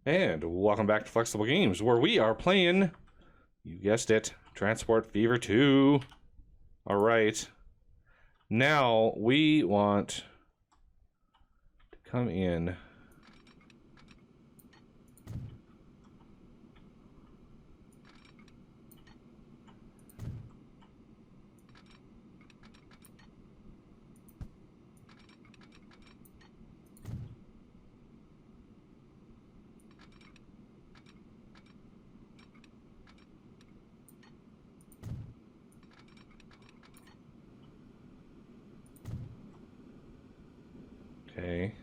And welcome back to Flexible Games, where we are playing, you guessed it, Transport Fever 2. Alright. Now, we want to come in. Okay.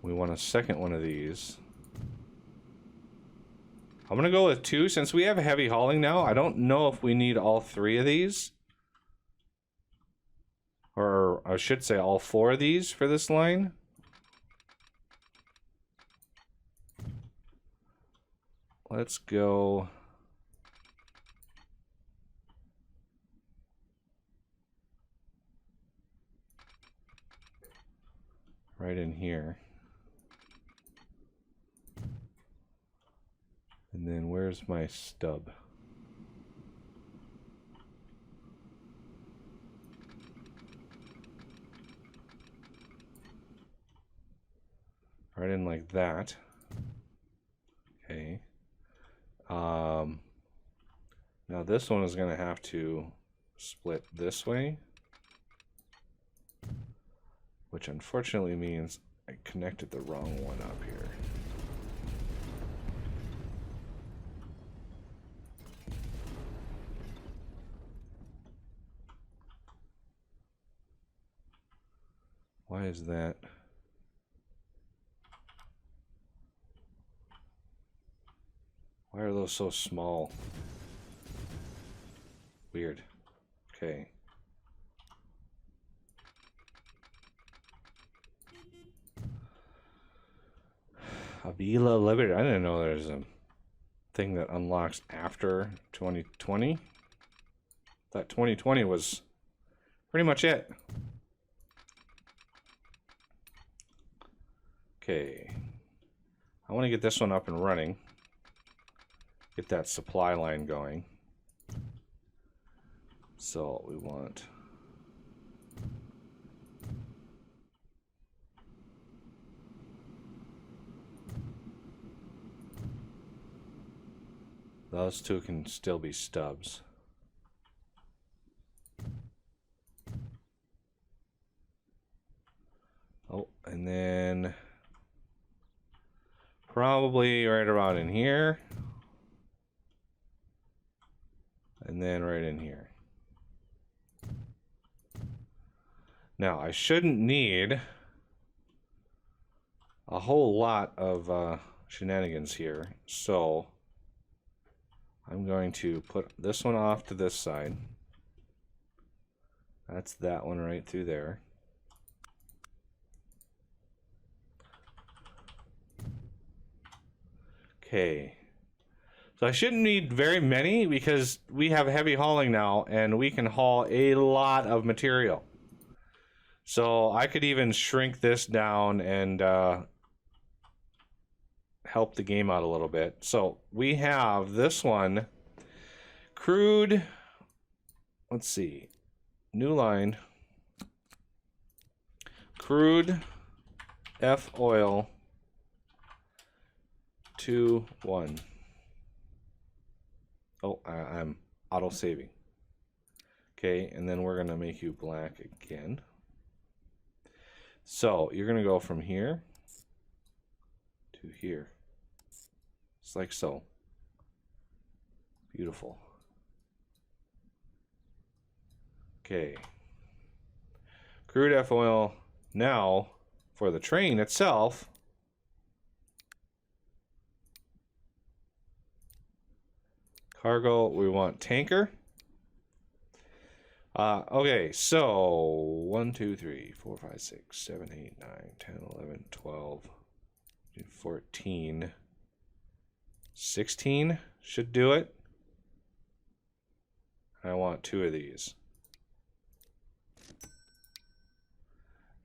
We want a second one of these. I'm gonna go with 2 since we have heavy hauling now. I don't know if we need all 3 of these. Or I should say all 4 of these for this line. Let's go. Right in here. And then where's my stub? Right in like that. Okay. Now this one is going to have to split this way, which unfortunately means I connected the wrong one up here. Why is that? Why are those so small? Weird. Okay. Avila Liberty. I didn't know there's a thing that unlocks after 2020. That 2020 was pretty much it. Okay. I want to get this one up and running. Get that supply line going. So we want those 2 can still be stubs. Oh, and then probably right around in here. And then right in here. Now, I shouldn't need a whole lot of shenanigans here, so I'm going to put this one off to this side. That's that one right through there. Okay. So I shouldn't need very many because we have heavy hauling now and we can haul a lot of material. So I could even shrink this down and help the game out a little bit. So we have this one, crude, let's see, new line, crude F oil 2-1. Oh, I'm auto saving. Okay, and then we're gonna make you black again. So you're gonna go from here to here. Just like so. Beautiful. Okay. Crude F oil. Now, for the train itself, cargo, we want tanker. Okay, so 1, 2, 3, 4, 5, 6, 7, 8, 9, 10, 11, 12, 14, 16 should do it. I want 2 of these.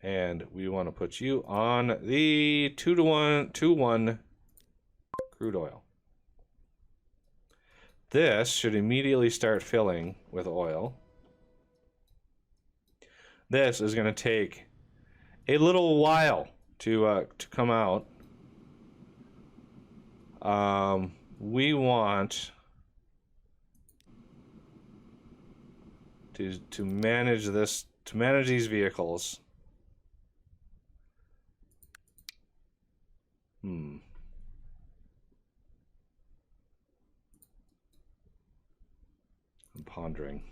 And we want to put you on the 2-1 crude oil. This should immediately start filling with oil. This is going to take a little while to come out. We want to manage this, to manage these vehicles. I'm pondering.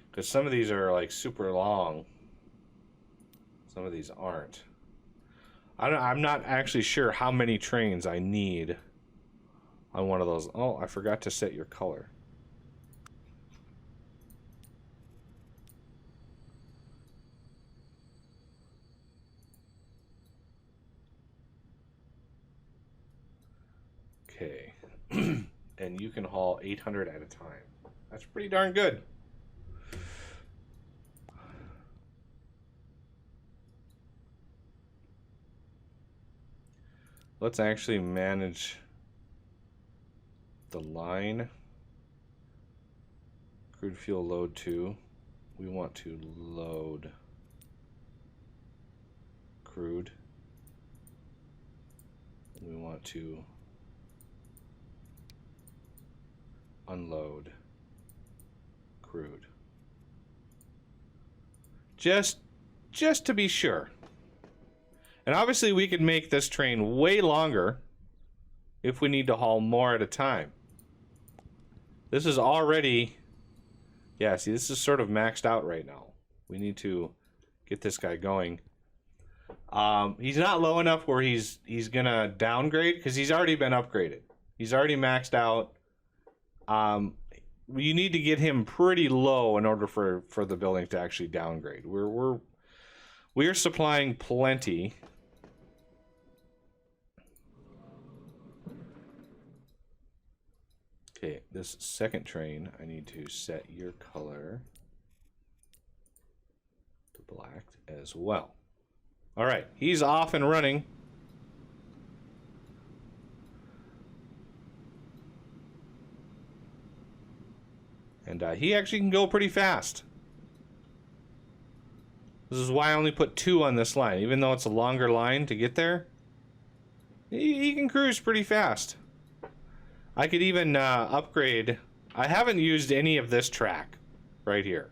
Because some of these are like super long. Some of these aren't. I'm not actually sure how many trains I need on one of those. Oh, I forgot to set your color. Okay. And you can haul 800 at a time. That's pretty darn good. Let's actually manage the line. Crude fuel load 2. We want to load crude. We want to unload crude. Just to be sure. And obviously we could make this train way longer if we need to haul more at a time. This is already, yeah, see, this is sort of maxed out right now. We need to get this guy going. He's not low enough where he's gonna downgrade, because he's already been upgraded. He's already maxed out. You need to get him pretty low in order for the building to actually downgrade. We're supplying plenty. Okay, this second train, I need to set your color to black as well. All right, he's off and running. And he actually can go pretty fast. This is why I only put 2 on this line. Even though it's a longer line to get there, he can cruise pretty fast. I could even upgrade. I haven't used any of this track right here.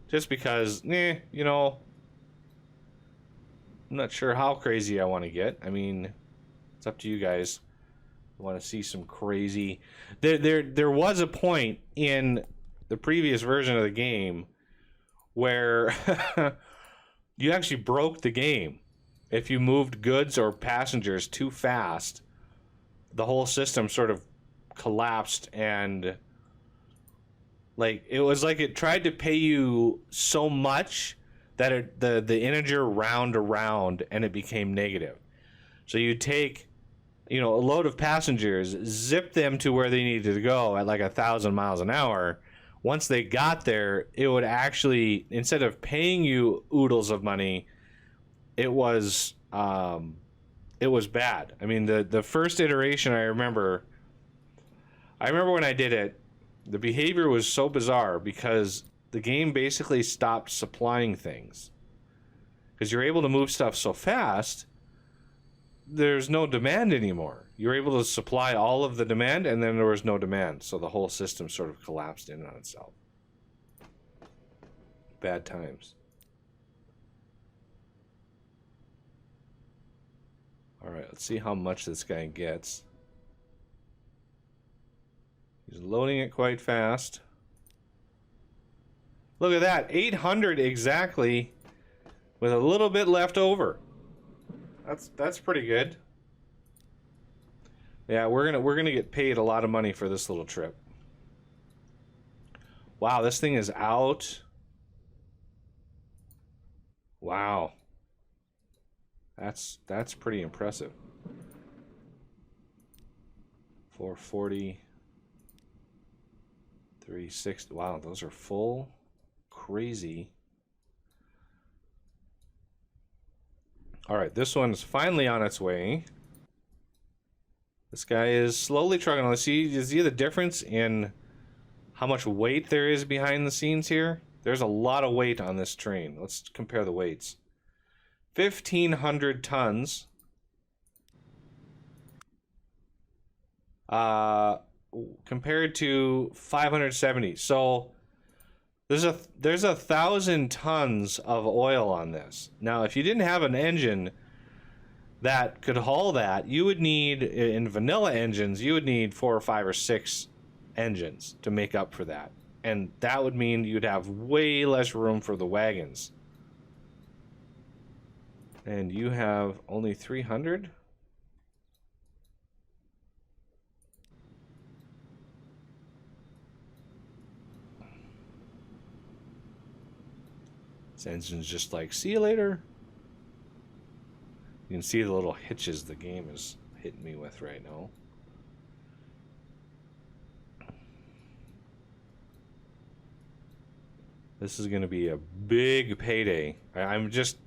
Just because, you know, I'm not sure how crazy I want to get. I mean, it's up to you guys. I want to see some crazy... There was a point in the previous version of the game where you actually broke the game. If you moved goods or passengers too fast, the whole system sort of collapsed, and like it was like it tried to pay you so much that the integer round around and it became negative. So you take, you know, a load of passengers, zip them to where they needed to go at like 1,000 miles an hour. Once they got there, it would actually, instead of paying you oodles of money, it was bad. I mean, the first iteration, I remember when I did it, the behavior was so bizarre because the game basically stopped supplying things. Because you're able to move stuff so fast, there's no demand anymore. You're able to supply all of the demand, and then there was no demand. So the whole system sort of collapsed in on itself. Bad times. All right, let's see how much this guy gets. He's loading it quite fast. Look at that, 800 exactly, with a little bit left over. That's pretty good. Yeah, we're gonna get paid a lot of money for this little trip. Wow, this thing is out. Wow. That's pretty impressive. 440. 360. Wow, those are full. Crazy. All right, this one's finally on its way. This guy is slowly trucking. Let's see. You see the difference in how much weight there is behind the scenes here? There's a lot of weight on this train. Let's compare the weights. 1,500 tons. Compared to 570. So there's 1,000 tons of oil on this. Now, if you didn't have an engine that could haul that, you would need, in vanilla engines, you would need 4 or 5 or 6 engines to make up for that. And that would mean you'd have way less room for the wagons. And you have only 300? This engine's just like, see you later. You can see the little hitches the game is hitting me with right now. This is going to be a big payday. I'm just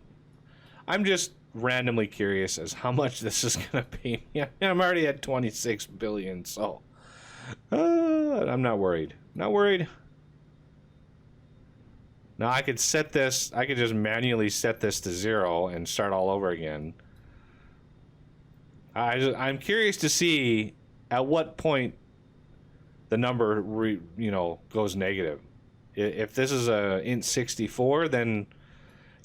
randomly curious as how much this is going to pay me. I'm already at 26 billion, so I'm not worried. Not worried. Now I could set this, I could just manually set this to 0 and start all over again. I'm curious to see at what point the number goes negative. If this is a int 64, then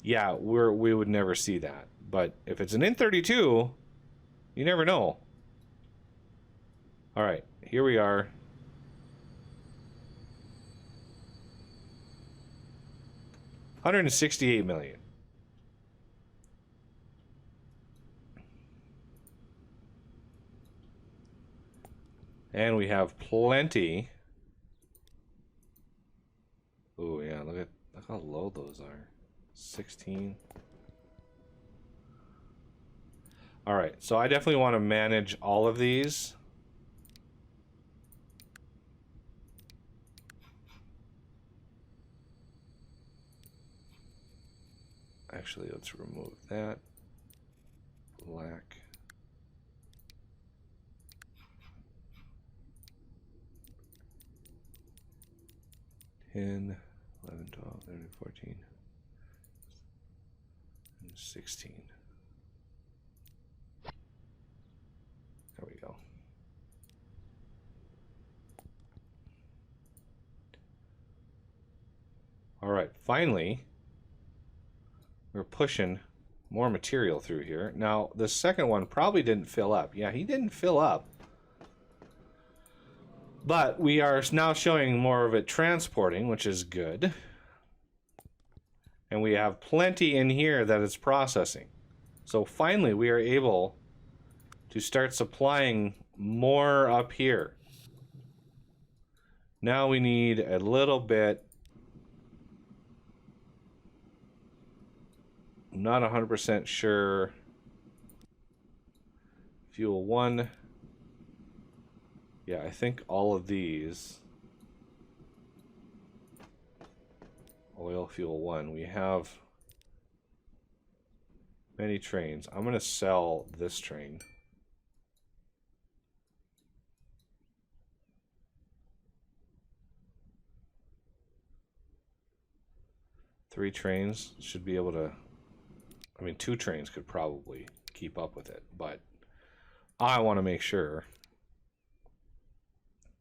yeah, we would never see that. But if it's an int 32, you never know. All right, here we are. $168 million. And we have plenty. Oh yeah, look how low those are. 16. All right, so I definitely want to manage all of these. Actually, let's remove that. Black. $10, 11, 12, 13, 14, and 16. There we go. All right, finally, we're pushing more material through here. Now, the second one probably didn't fill up. Yeah, he didn't fill up. But we are now showing more of it transporting, which is good. And we have plenty in here that it's processing. So finally, we are able to start supplying more up here. Now we need a little bit. I'm not 100% sure. Fuel 1. Yeah, I think all of these. Oil, fuel 1. We have many trains. I'm going to sell this train. Three trains should be able to. I mean, 2 trains could probably keep up with it, but I want to make sure.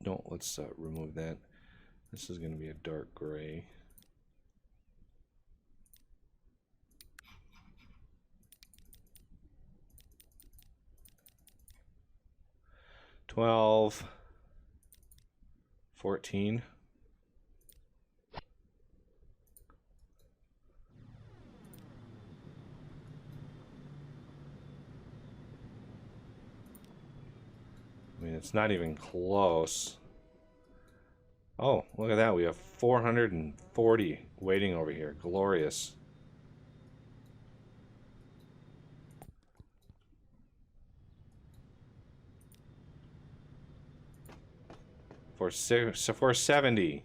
No, let's remove that. This is going to be a dark gray. $12, $14. I mean, it's not even close. Oh, look at that. We have 440 waiting over here. Glorious. for 470.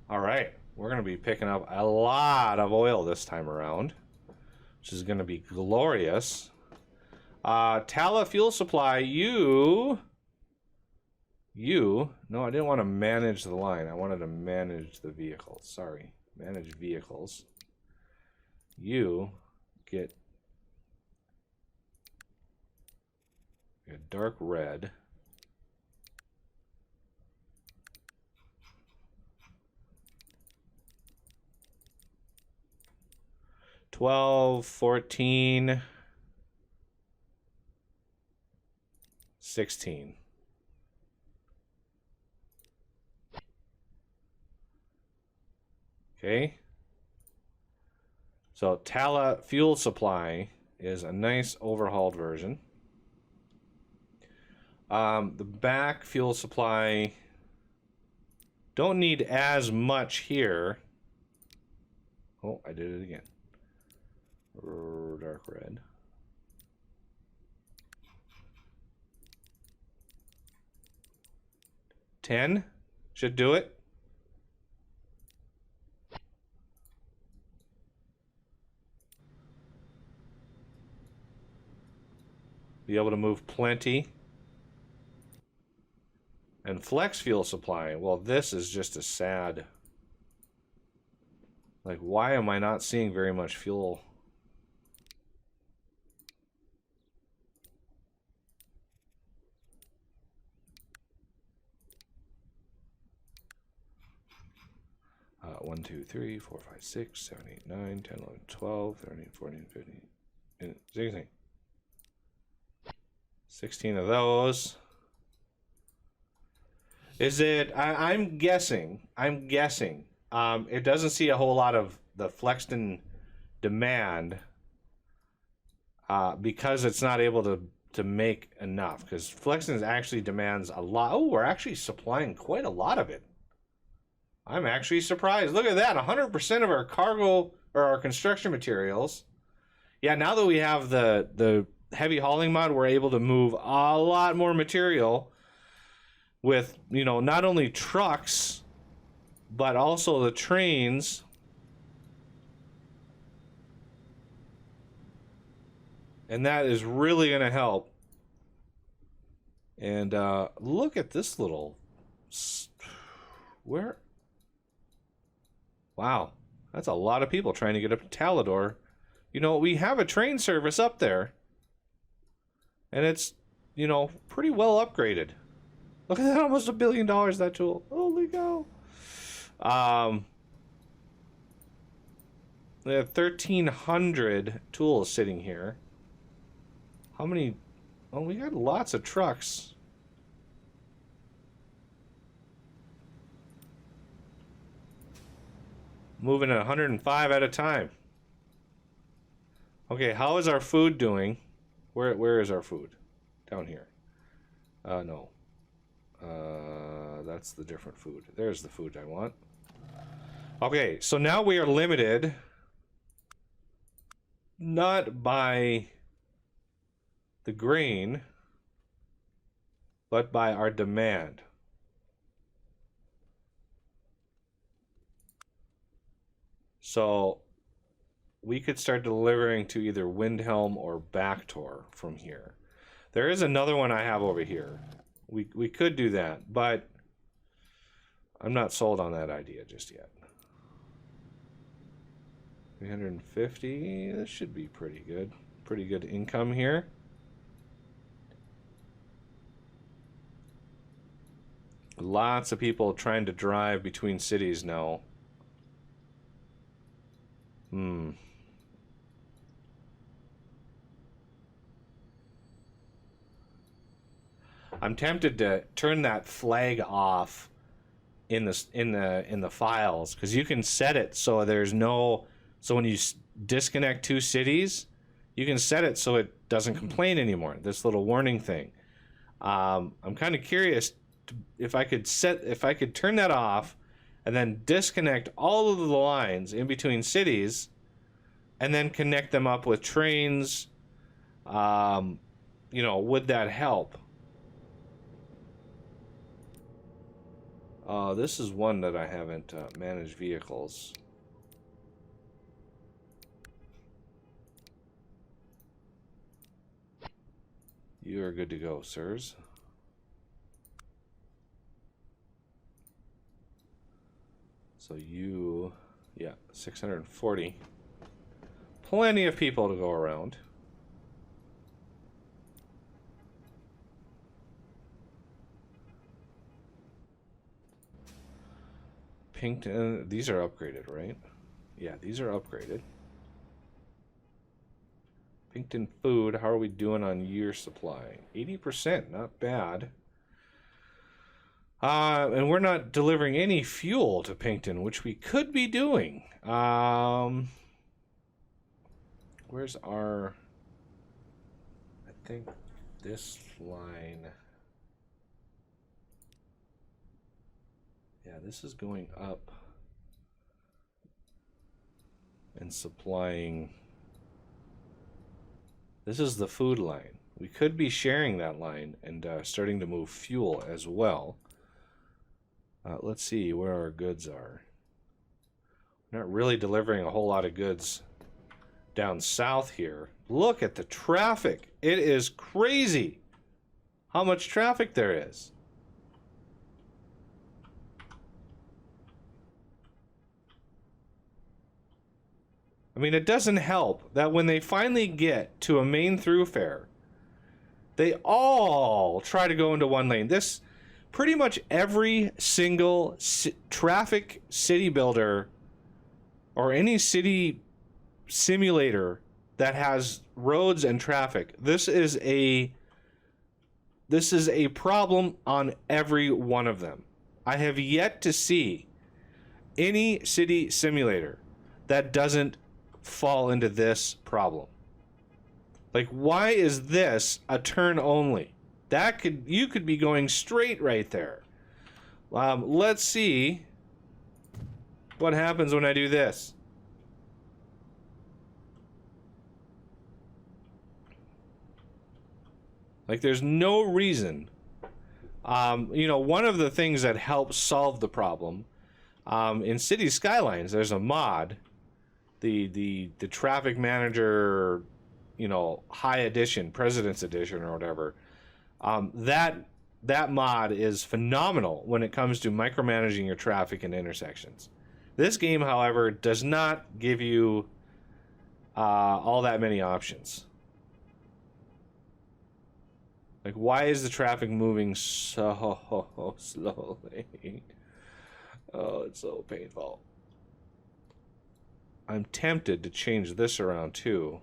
All right, we're going to be picking up a lot of oil this time around, which is going to be glorious. Tala fuel supply, no, I didn't want to manage the line. I wanted to manage the vehicles. Sorry, manage vehicles. You get a dark red. $12, $14, $16. Okay. So Tala fuel supply is a nice overhauled version. The back fuel supply don't need as much here. Oh, I did it again. Dark red. $10 should do it. Be able to move plenty. And flex fuel supply. Well, this is just a sad. Like, why am I not seeing very much fuel? One, 2, 3, 4, 5, 6, 7, 8, 9, 10, 11, 12, 13, 14, 15, 16. 16 of those. Is it? I'm guessing. It doesn't see a whole lot of the Flexton demand because it's not able to make enough. Because Flexton actually demands a lot. Oh, we're actually supplying quite a lot of it. I'm actually surprised. Look at that. 100% of our cargo or our construction materials. Yeah, now that we have the heavy hauling mod, we're able to move a lot more material with, you know, not only trucks, but also the trains. And that is really going to help. And look at this little... Where... Wow, that's a lot of people trying to get up to Talador. You know, we have a train service up there. And it's, you know, pretty well upgraded. Look at that, almost $1 billion, that tool. Holy cow. We have 1,300 tools sitting here. How many? Oh, we got lots of trucks. Moving at 105 at a time. Okay, how is our food doing? Where is our food? Down here. No. That's the different food. There's the food I want. Okay, so now we are limited not by the grain, but by our demand. So we could start delivering to either Windhelm or Backtor from here. There is another one I have over here. We could do that, but I'm not sold on that idea just yet. 350, this should be pretty good. Pretty good income here. Lots of people trying to drive between cities now. I'm tempted to turn that flag off in the files, because you can set it so there's no, so when you disconnect two cities, you can set it so it doesn't complain anymore. This little warning thing. I'm kind of curious if I could turn that off and then disconnect all of the lines in between cities and then connect them up with trains, you know, would that help? This is one that I haven't managed vehicles. You are good to go, sirs. So you, yeah, 640. Plenty of people to go around. Pinkton, these are upgraded, right? Yeah, these are upgraded. Pinkton food, how are we doing on year supply? 80%, not bad. And we're not delivering any fuel to Pinkton, which we could be doing. Where's our... I think this line... Yeah, this is going up and supplying. This is the food line. We could be sharing that line and starting to move fuel as well. Let's see where our goods are. We're not really delivering a whole lot of goods down south here. Look at the traffic. It is crazy how much traffic there is. I mean, it doesn't help that when they finally get to a main thoroughfare, they all try to go into one lane. This, pretty much every single traffic city builder or any city simulator that has roads and traffic, this is a problem on every one of them. I have yet to see any city simulator that doesn't fall into this problem. Like, why is this a turn only? You could be going straight right there. Let's see what happens when I do this. Like, there's no reason. You know, one of the things that helps solve the problem, in City Skylines, there's a mod, the traffic manager, you know, high edition, president's edition or whatever. That mod is phenomenal when it comes to micromanaging your traffic and intersections. This game, however, does not give you all that many options. Like, why is the traffic moving so slowly? Oh, it's so painful. I'm tempted to change this around too.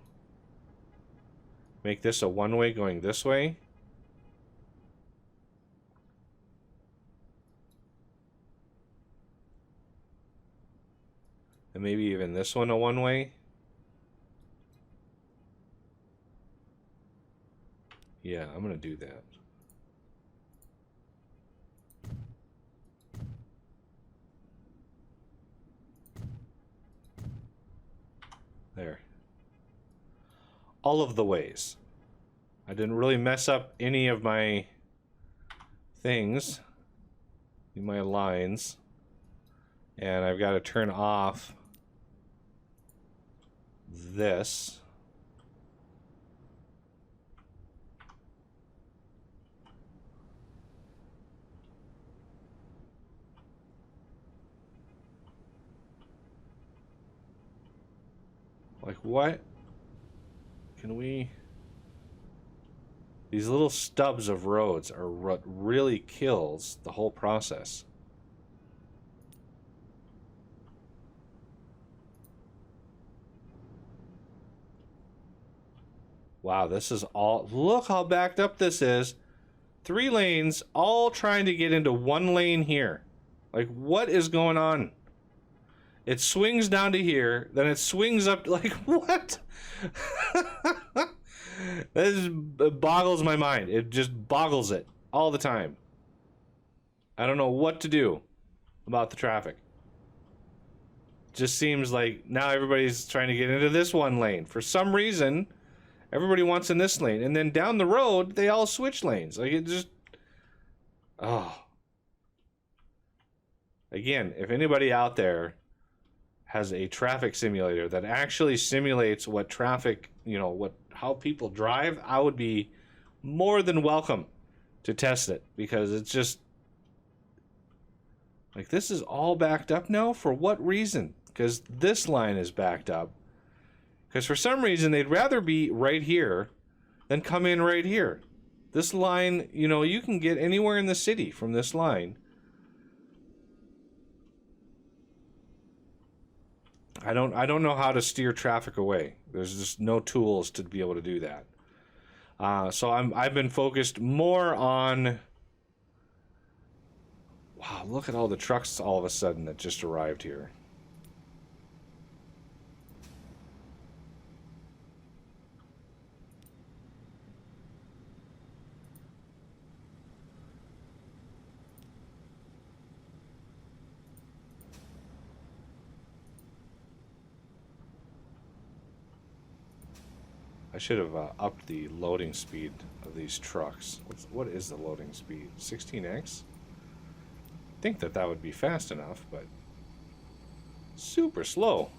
Make this a one-way going this way. And maybe even this one a one-way. Yeah, I'm gonna do that. There. All of the ways. I didn't really mess up any of my things, my lines, and I've got to turn off this. Like, what? Can we... These little stubs of roads are what really kills the whole process. Wow, this is all... Look how backed up this is. 3 lanes, all trying to get into one lane here. Like, what is going on? It swings down to here, then it swings up to, like, what? It boggles my mind. It just boggles it all the time. I don't know what to do about the traffic. Just seems like now everybody's trying to get into this one lane. For some reason, everybody wants in this lane. And then down the road, they all switch lanes. Like, it just... Oh. Again, if anybody out there has a traffic simulator that actually simulates what traffic, you know, how people drive, I would be more than welcome to test it, because it's just like, this is all backed up now. For what reason? Because this line is backed up. Because for some reason they'd rather be right here than come in right here. This line, you know, you can get anywhere in the city from this line. I don't know how to steer traffic away. There's just no tools to be able to do that. So I've been focused more on... Wow, look at all the trucks all of a sudden that just arrived here. I should have upped the loading speed of these trucks. What is the loading speed? 16x? I think that would be fast enough, but super slow.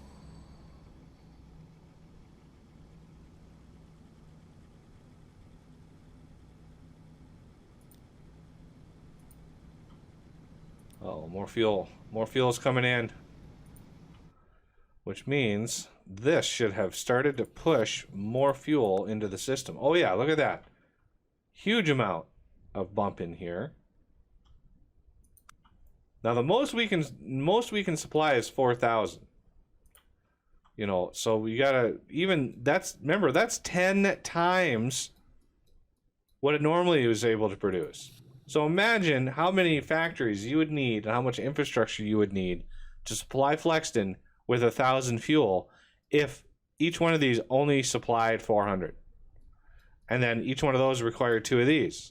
Oh, more fuel. More fuel's coming in. Which means this should have started to push more fuel into the system. Oh yeah, look at that. Huge amount of bump in here. Now the most we can supply is 4,000. You know, so we gotta remember that's 10 times what it normally was able to produce. So imagine how many factories you would need and how much infrastructure you would need to supply Flexton with 1,000 fuel if each one of these only supplied 400. And then each one of those required 2 of these.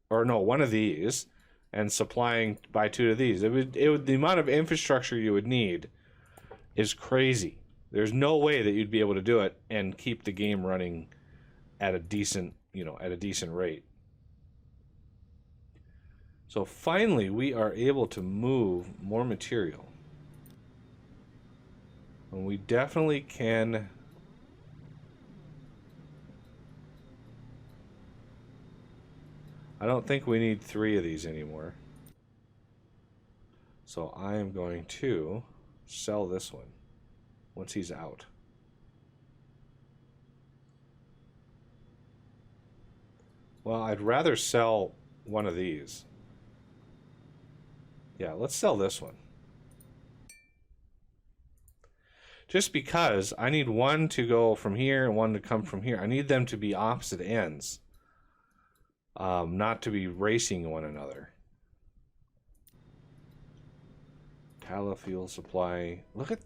Or no, 1 of these, and supplying by 2 of these. It would the amount of infrastructure you would need is crazy. There's no way that you'd be able to do it and keep the game running at a decent, rate. So finally we are able to move more material. And we definitely can... I don't think we need 3 of these anymore. So I am going to sell this one once he's out. Well, I'd rather sell one of these. Yeah, let's sell this one. Just because I need one to go from here and one to come from here. I need them to be opposite ends. Not to be racing one another. Tala fuel supply. Look at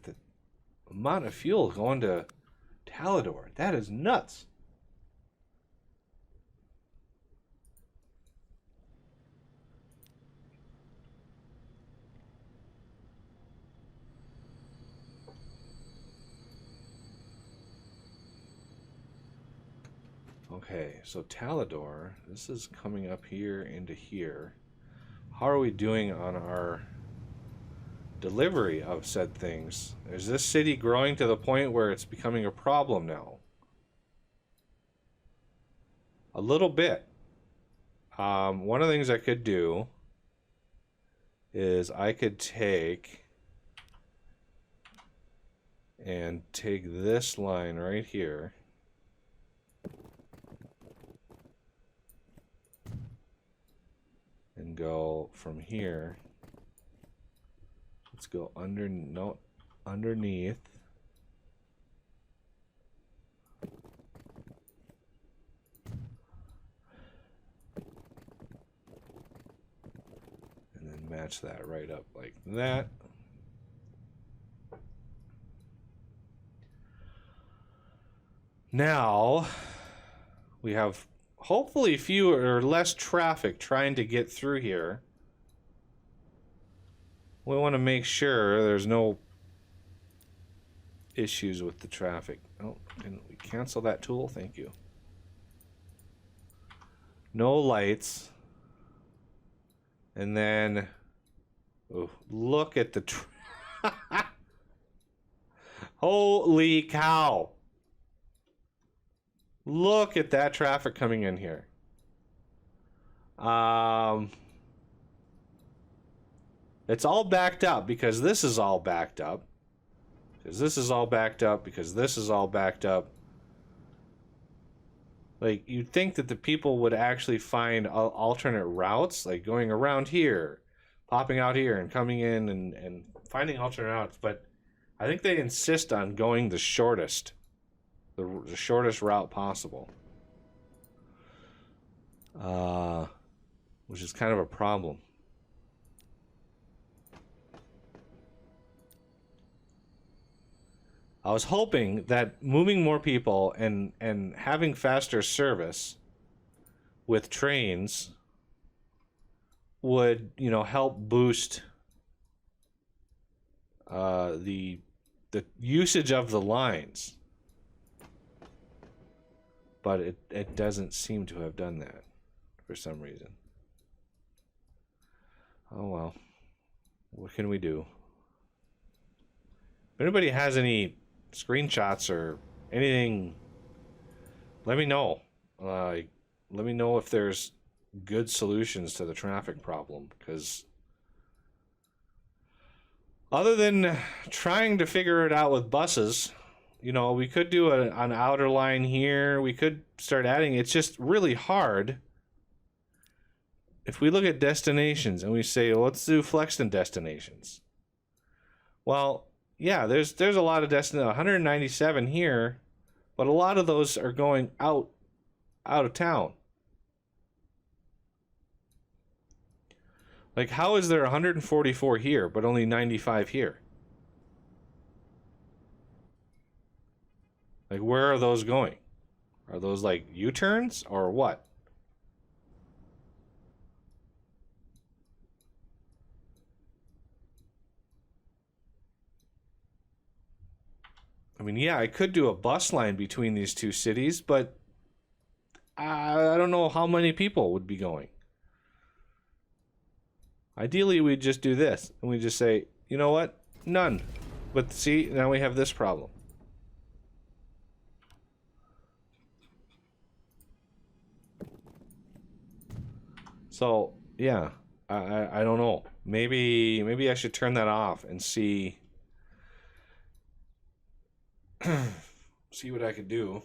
the amount of fuel going to Talador. That is nuts. Okay, so Talador, this is coming up here into here. How are we doing on our delivery of said things? Is this city growing to the point where it's becoming a problem now? A little bit. One of the things I could do is I could take this line right here. And go from here. Let's go underneath. And then match that right up like that. Now we have hopefully fewer or less traffic trying to get through here. We want to make sure there's no issues with the traffic. Oh, can we cancel that tool? Thank you. No lights. And then, oh, look at the holy cow. Look at that traffic coming in here. It's all backed up because this is all backed up. Because this is all backed up. Because this is all backed up. Like, you'd think that the people would actually find alternate routes, like going around here, popping out here, and coming in and finding alternate routes. But I think they insist on going the shortest. The shortest route possible. Which is kind of a problem. I was hoping that moving more people and having faster service with trains would, you know, help boost the usage of the lines. But it doesn't seem to have done that for some reason. Oh well. What can we do? If anybody has any screenshots or anything, let me know. Let me know if there's good solutions to the traffic problem, because other than trying to figure it out with buses, you know, we could do an outer line here. We could start adding. It's just really hard. If we look at destinations and we say, well, let's do Flexton destinations. Well, yeah, there's a lot of destinations. 197 here, but a lot of those are going out of town. Like, how is there 144 here, but only 95 here? Like, where are those going? Are those like U-turns or what? I mean, yeah, I could do a bus line between these two cities, but I don't know how many people would be going. Ideally, we'd just do this, and we just say, you know what? None. But see, now we have this problem. So, yeah, I don't know. Maybe I should turn that off and see see what I could do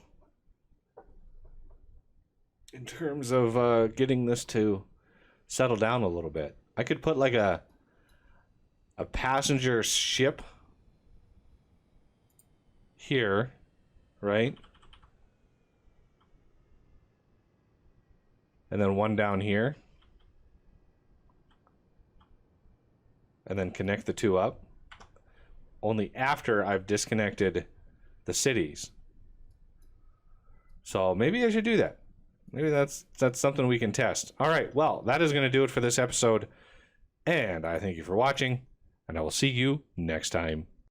in terms of getting this to settle down a little bit. I could put like a passenger ship here, right? And then one down here. And then connect the two up. Only after I've disconnected the cities. So maybe I should do that. Maybe that's something we can test. All right, well, that is going to do it for this episode. And I thank you for watching, and I will see you next time.